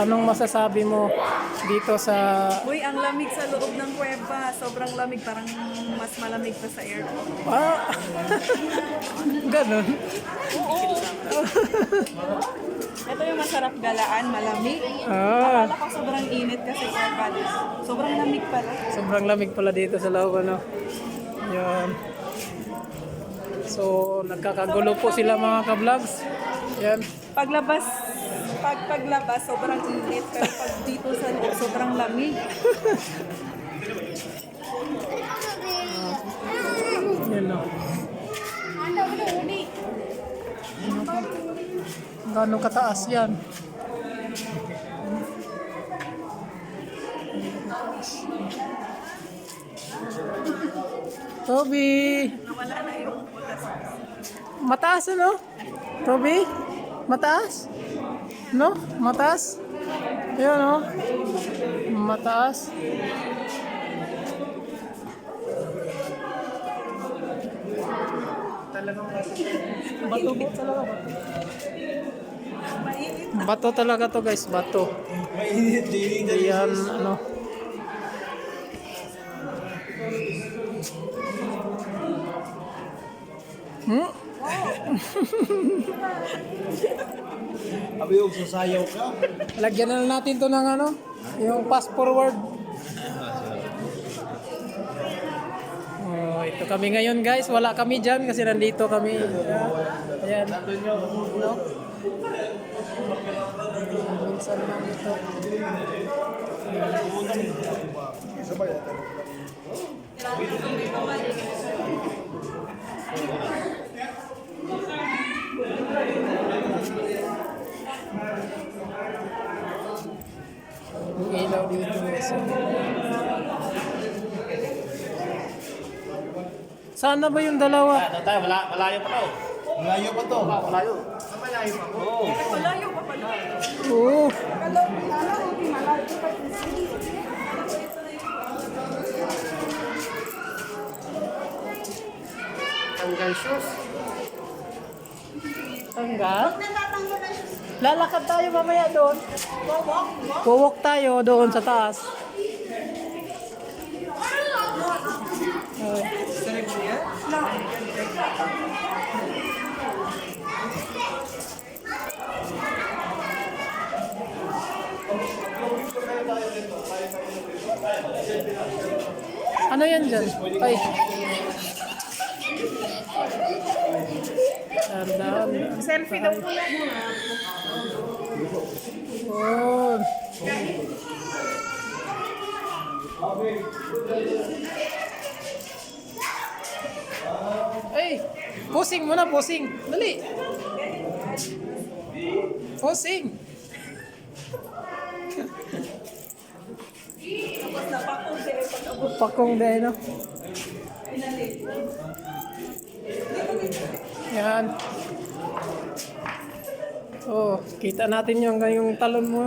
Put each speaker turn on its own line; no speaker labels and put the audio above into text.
Anong masasabi mo dito sa...
Uy, ang lamig sa loob ng kuweba. Sobrang lamig. Parang mas malamig pa sa aircon.
Ah, ganun.
Ito yung masarap galaan, malamig.
Ah,
Akala ko sobrang init kasi kuweba. Sobrang lamig pala.
sobrang lamig pala dito sa loob, ano. Yan. So, nagkakagulo po sila mga ka-vlogs. Yan.
Paglabas, sobrang init. Pero pag dito sa loob, sobrang lamig.
Yan o. Gano'ng kataas yan? Toby!
Nawala na yung butas.
Mataas ano? Toby? Mataas? No? Mataas? Ayun no? Mataas. Bato po talaga, bato.
Mainit.
Bato talaga to guys, bato.
Mainit, daily.
Yan, ano. Hmm?
Abi, huwag sasayaw ka.
Lagyan na lang natin to ng ano, yung fast forward. Oh, ito kami ngayon guys, wala kami dyan kasi nandito kami. Ayan. No? Minsan lang ito. Yung ilaw dito guys. Saan na ba yung dalawa?
Ano tayo? Malayo pa to.
Malayo pa to.
Malayo. Oo.
Malayo pa pala.
Oo.
Tanggal shoes.
Tanggal? Lalakad tayo mamaya doon. Walk tayo doon sa taas. Okay. Ano yan dyan? Ay. Tandaan.
Selfie daw po.
Oh. Ay, posing muna, posing. Dali. Posing.
Tapos napakong sila pag-abot.
Pakong dahil, no? Yan. Oh, kita natin yung talon mo.